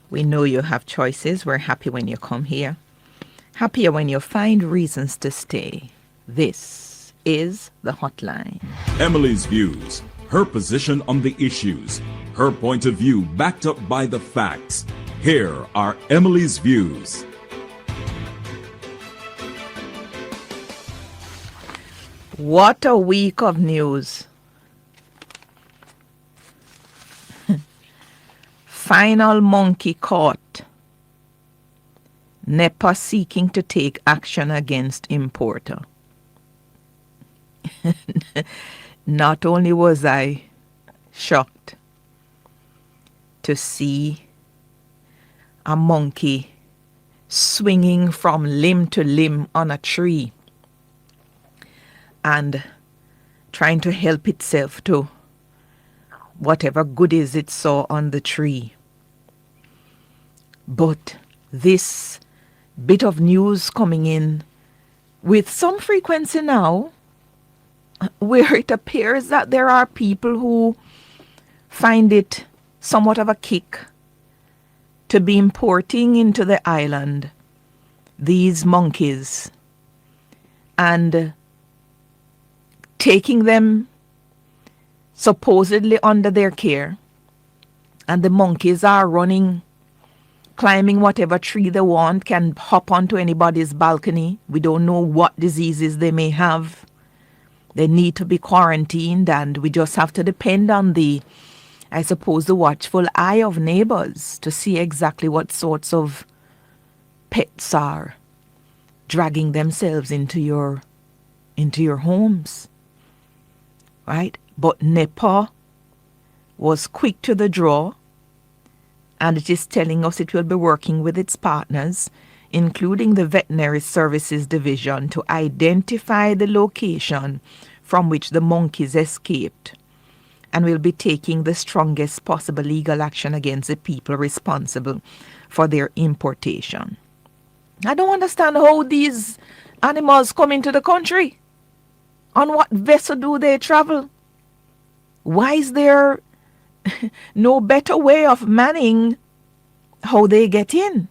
We know you have choices. We're happy when you come here. Happier when you find reasons to stay. This is the hotline. Emily's views, her position on the issues, her point of view backed up by the facts. Here are Emily's views. What a week of news. Final monkey caught. NEPA seeking to take action against importer. Not only was I shocked to see a monkey swinging from limb to limb on a tree and trying to help itself to whatever goodies it saw on the tree. But this bit of news coming in with some frequency now, where it appears that there are people who find it somewhat of a kick to be importing into the island these monkeys and taking them supposedly under their care, and the monkeys are running, climbing whatever tree they want, can hop onto anybody's balcony. We don't know what diseases they may have. They need to be quarantined, and we just have to depend on the watchful eye of neighbors to see exactly what sorts of pets are dragging themselves into your homes. Right? But NEPA was quick to the draw, and it is telling us it will be working with its partners, including the Veterinary Services Division, to identify the location from which the monkeys escaped, and will be taking the strongest possible legal action against the people responsible for their importation. I don't understand how these animals come into the country. On what vessel do they travel? Why is there no better way of manning how they get in?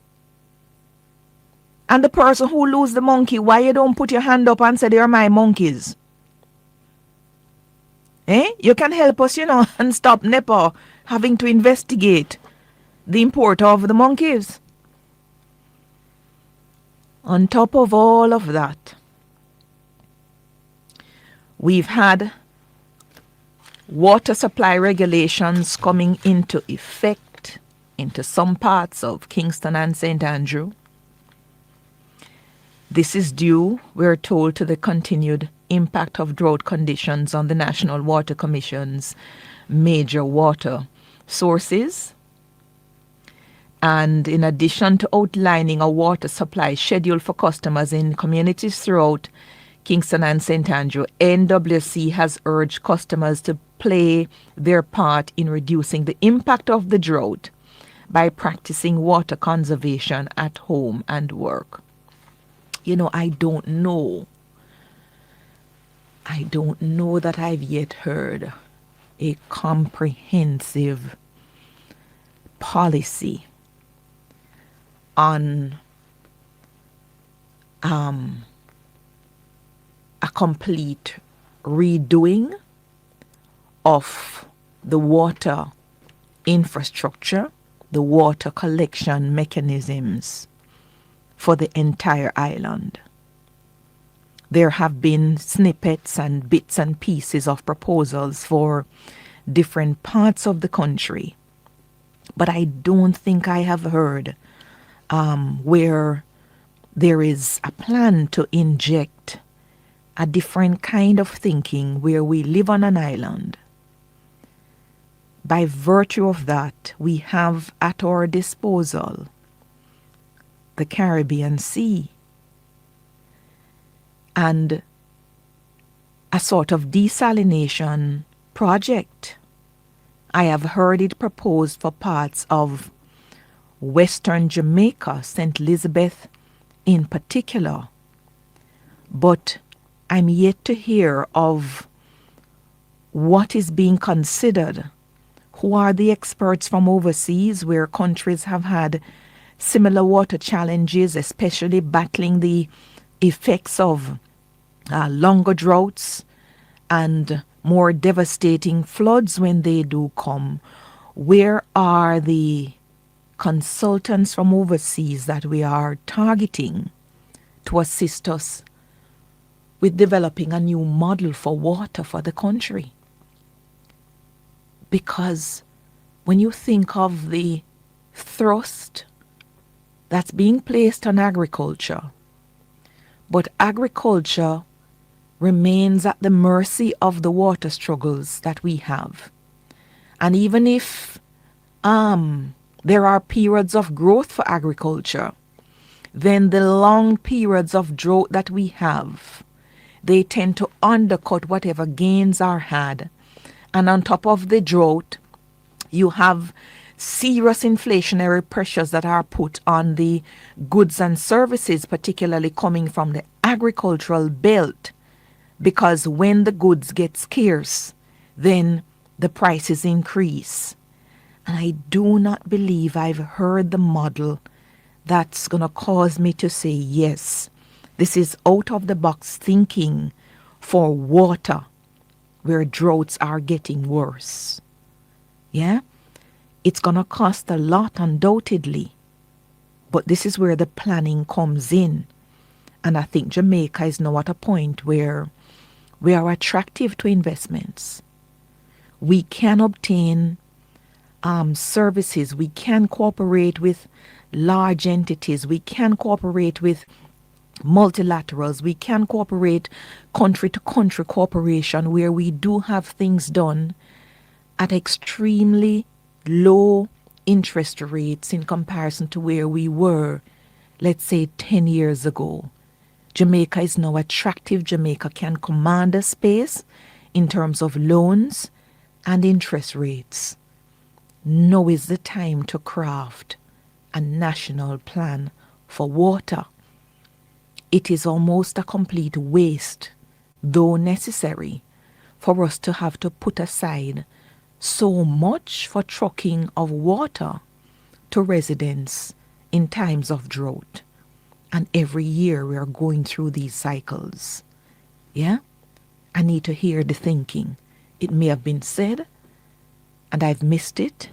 And the person who lose the monkey, why you don't put your hand up and say they're my monkeys? You can help us, and stop NEPA having to investigate the import of the monkeys. On top of all of that, we've had water supply regulations coming into effect into some parts of Kingston and St. Andrew. This is due, we're told, to the continued impact of drought conditions on the National Water Commission's major water sources. And in addition to outlining a water supply schedule for customers in communities throughout Kingston and St. Andrew, NWC has urged customers to play their part in reducing the impact of the drought by practicing water conservation at home and work. I don't know that I've yet heard a comprehensive policy on a complete redoing of the water infrastructure, the water collection mechanisms for the entire island. There have been snippets and bits and pieces of proposals for different parts of the country, but I don't think I have heard where there is a plan to inject a different kind of thinking where we live on an island. By virtue of that, we have at our disposal the Caribbean Sea and a sort of desalination project. I have heard it proposed for parts of Western Jamaica, St. Elizabeth in particular, but I'm yet to hear of what is being considered, Who are the experts from overseas where countries have had similar water challenges, especially battling the effects of longer droughts and more devastating floods when they do come? Where are the consultants from overseas that we are targeting to assist us with developing a new model for water for the country? Because when you think of the thrust that's being placed on agriculture, but agriculture remains at the mercy of the water struggles that we have. And even if there are periods of growth for agriculture, then the long periods of drought that we have, they tend to undercut whatever gains are had. And on top of the drought, you have serious inflationary pressures that are put on the goods and services, particularly coming from the agricultural belt, because when the goods get scarce, then the prices increase. And I do not believe I've heard the model that's going to cause me to say, yes, this is out of the box thinking for water where droughts are getting worse. Yeah? It's going to cost a lot, undoubtedly. But this is where the planning comes in. And I think Jamaica is now at a point where we are attractive to investments. We can obtain services. We can cooperate with large entities. We can cooperate with multilaterals. We can cooperate country to country cooperation where we do have things done at extremely low interest rates in comparison to where we were, let's say, 10 years ago. Jamaica is now attractive. Jamaica can command a space in terms of loans and interest rates. Now is the time to craft a national plan for water. It is almost a complete waste, though necessary, for us to have to put aside so much for trucking of water to residents in times of drought. And every year we are going through these cycles. Yeah? I need to hear the thinking. It may have been said, and I've missed it,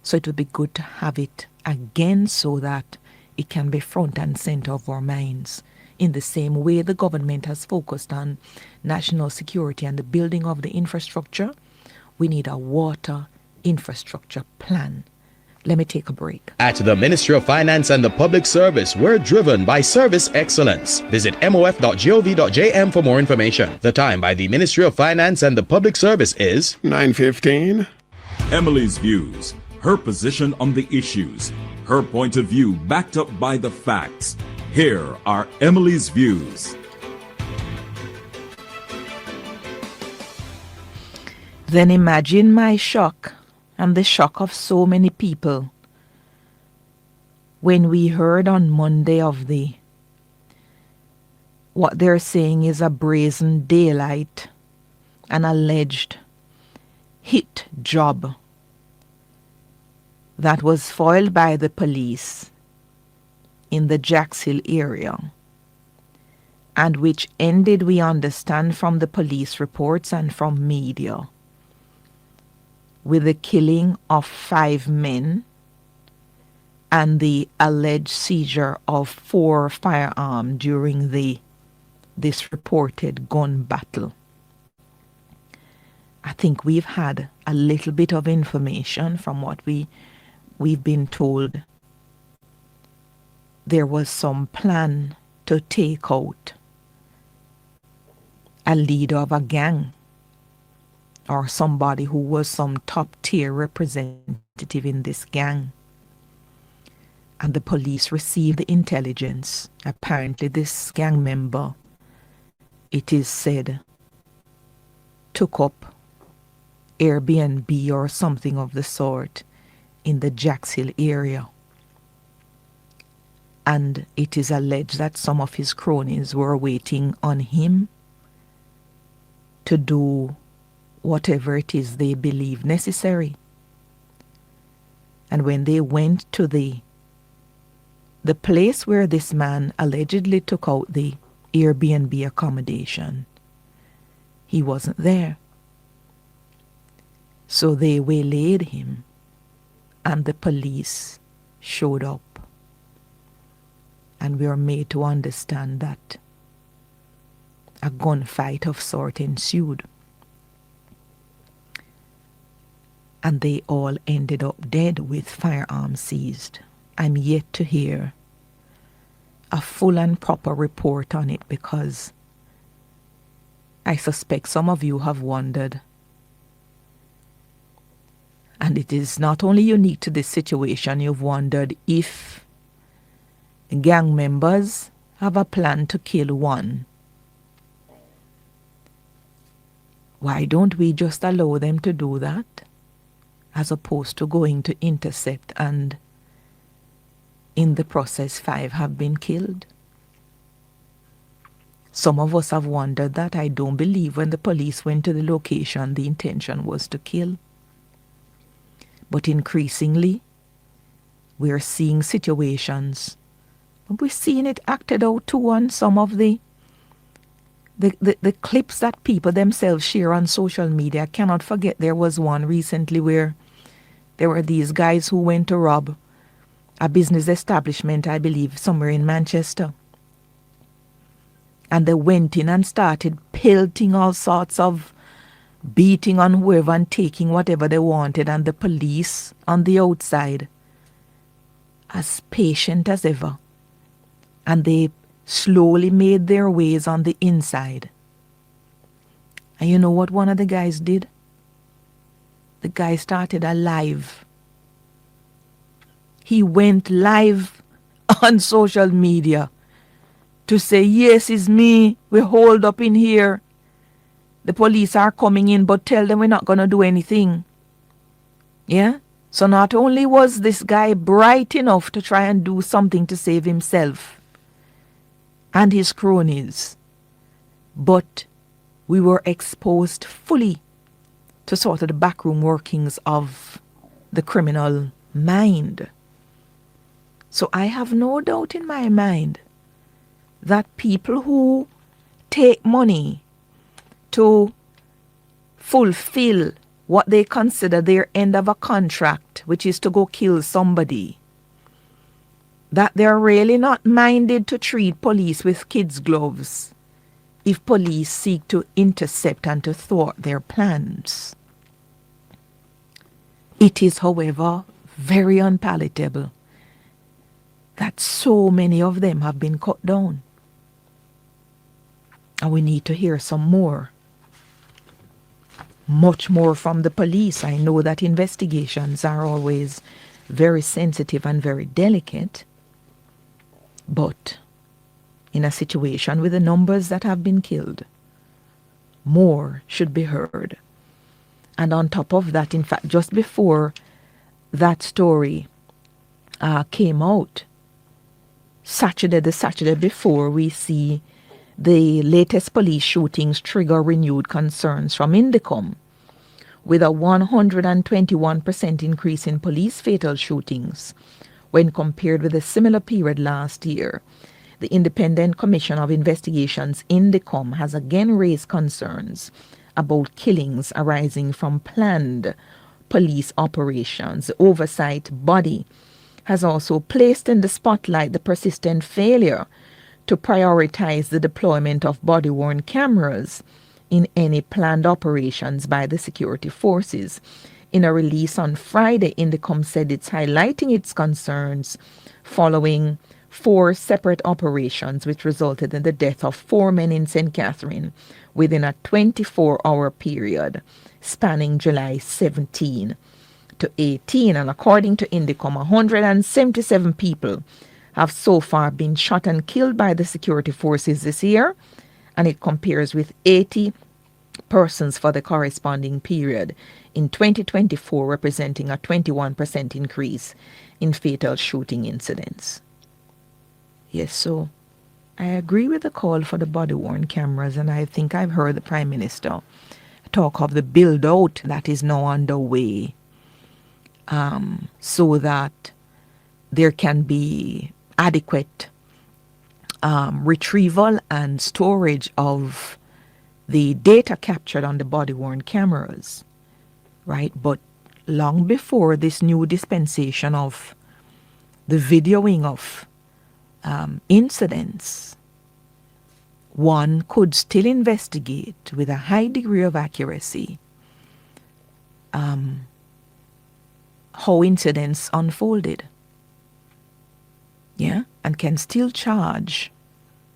so it would be good to have it again so that it can be front and center of our minds. In the same way the government has focused on national security and the building of the infrastructure, we need a water infrastructure plan. Let me take a break. At the Ministry of Finance and the Public Service, we're driven by service excellence. Visit mof.gov.jm for more information. The time by the Ministry of Finance and the Public Service is 9:15. Emily's views, her position on the issues, her point of view backed up by the facts. Here are Emily's views. Then imagine my shock and the shock of so many people when we heard on Monday of what they're saying is a brazen daylight, an alleged hit job that was foiled by the police in the Jacks Hill area, and which ended, we understand from the police reports and from media, with the killing of 5 men and the alleged seizure of 4 firearms during this reported gun battle. I think we've had a little bit of information from what we've been told. There was some plan to take out a leader of a gang or somebody who was some top-tier representative in this gang. And the police received the intelligence. Apparently this gang member, it is said, took up Airbnb or something of the sort in the Jacks Hill area. And it is alleged that some of his cronies were waiting on him to do whatever it is they believe necessary. And when they went to the place where this man allegedly took out the Airbnb accommodation, he wasn't there. So they waylaid him, and the police showed up. And we were made to understand that a gunfight of sort ensued. And they all ended up dead with firearms seized. I'm yet to hear a full and proper report on it, because I suspect some of you have wondered. And it is not only unique to this situation, you've wondered if gang members have a plan to kill one. Why don't we just allow them to do that, as opposed to going to intercept, and in the process 5 have been killed? Some of us have wondered that. I don't believe when the police went to the location the intention was to kill. But increasingly, we're seeing situations, and we're seeing it acted out too on some of the clips that people themselves share on social media. I cannot forget there was one recently where there were these guys who went to rob a business establishment, I believe, somewhere in Manchester. And they went in and started pelting all sorts of, beating on whoever and taking whatever they wanted. And the police on the outside, as patient as ever. And they slowly made their ways on the inside. And you know what one of the guys did? The guy started a live. He went live on social media to say, yes, it's me. We're holed up in here. The police are coming in, but tell them we're not going to do anything. Yeah? So not only was this guy bright enough to try and do something to save himself and his cronies, but we were exposed fully to sort of the backroom workings of the criminal mind. So I have no doubt in my mind that people who take money to fulfill what they consider their end of a contract, which is to go kill somebody, that they're really not minded to treat police with kids' gloves if police seek to intercept and to thwart their plans. It is, however, very unpalatable that so many of them have been cut down. And we need to hear some more. Much more from the police. I know that investigations are always very sensitive and very delicate. But in a situation with the numbers that have been killed, more should be heard. And on top of that, in fact, just before that story came out, the Saturday before, we see the latest police shootings trigger renewed concerns from Indicom, with a 121% increase in police fatal shootings when compared with a similar period last year. The Independent Commission of Investigations, Indicom, has again raised concerns about killings arising from planned police operations. The oversight body has also placed in the spotlight the persistent failure to prioritize the deployment of body-worn cameras in any planned operations by the security forces. In a release on Friday, Indicom said it's highlighting its concerns following 4 separate operations which resulted in the death of 4 men in St. Catherine within a 24-hour period spanning July 17 to 18. And according to Indicom, 177 people have so far been shot and killed by the security forces this year, and it compares with 80 persons for the corresponding period in 2024, representing a 21% increase in fatal shooting incidents. Yes, so I agree with the call for the body-worn cameras, and I think I've heard the Prime Minister talk of the build-out that is now underway so that there can be adequate retrieval and storage of the data captured on the body-worn cameras, right? But long before this new dispensation of the videoing of incidents, one could still investigate with a high degree of accuracy how incidents unfolded. Yeah, and can still charge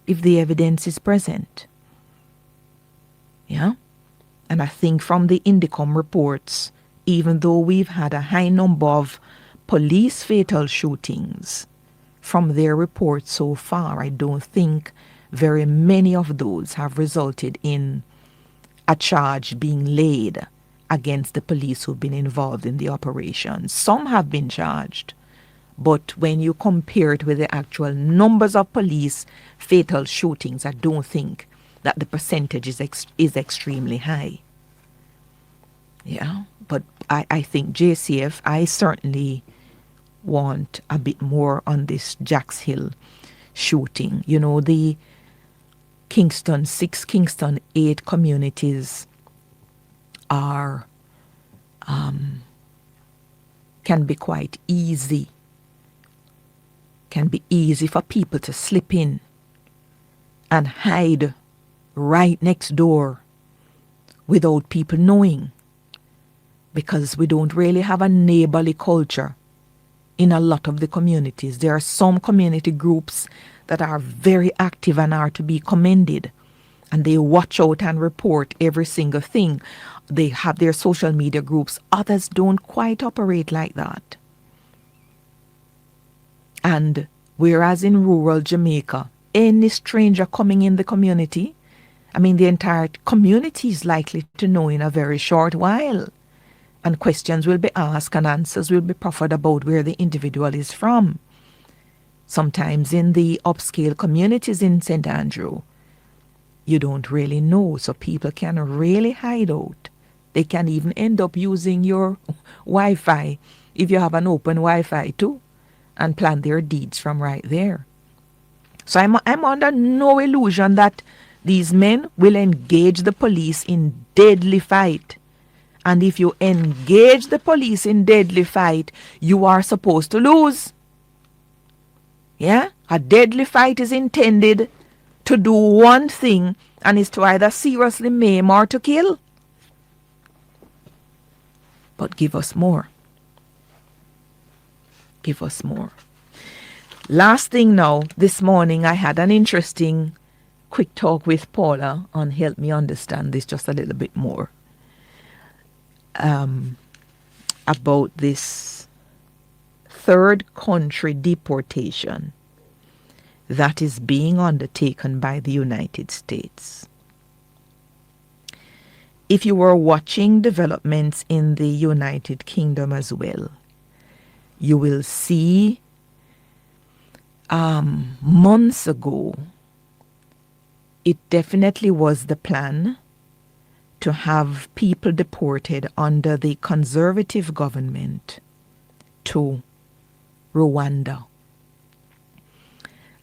if the evidence is present. Yeah, and I think from the Indicom reports, even though we've had a high number of police fatal shootings, from their reports so far, I don't think very many of those have resulted in a charge being laid against the police who've been involved in the operation. Some have been charged, but when you compare it with the actual numbers of police fatal shootings, I don't think that the percentage is extremely high. Yeah, but I think JCF, I certainly want a bit more on this Jacks Hill shooting. You know, the Kingston 6, Kingston 8 communities are can be quite easy. Can be easy for people to slip in and hide right next door without people knowing, because we don't really have a neighborly culture in a lot of the communities. There are some community groups that are very active and are to be commended, and they watch out and report every single thing. They have their social media groups. Others don't quite operate like that. And whereas in rural Jamaica, any stranger coming in the community, I mean, the entire community is likely to know in a very short while. And questions will be asked and answers will be proffered about where the individual is from. Sometimes in the upscale communities in St. Andrew, you don't really know, so people can really hide out. They can even end up using your Wi-Fi, if you have an open Wi-Fi too, and plan their deeds from right there. So I'm under no illusion that these men will engage the police in deadly fight. And if you engage the police in deadly fight, you are supposed to lose. Yeah? A deadly fight is intended to do one thing, and is to either seriously maim or to kill. But give us more. Give us more. Last thing now, this morning I had an interesting quick talk with Paula on Help Me Understand This just a little bit more. About this third country deportation that is being undertaken by the United States. If you were watching developments in the United Kingdom as well, you will see months ago, it definitely was the plan to have people deported under the conservative government to Rwanda.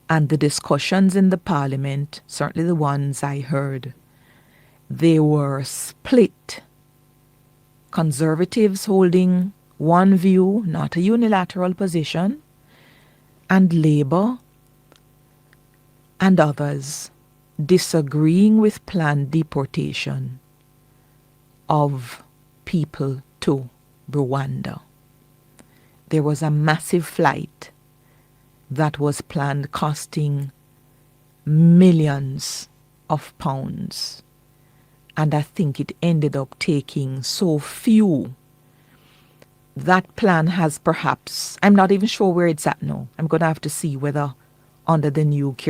And the discussions in the parliament, certainly the ones I heard, they were split. Conservatives holding one view, not a unilateral position, and Labour and others disagreeing with planned deportation of people to Rwanda. There was a massive flight that was planned costing millions of pounds. And I think it ended up taking so few. That plan has perhaps, I'm not even sure where it's at now. I'm going to have to see whether under the new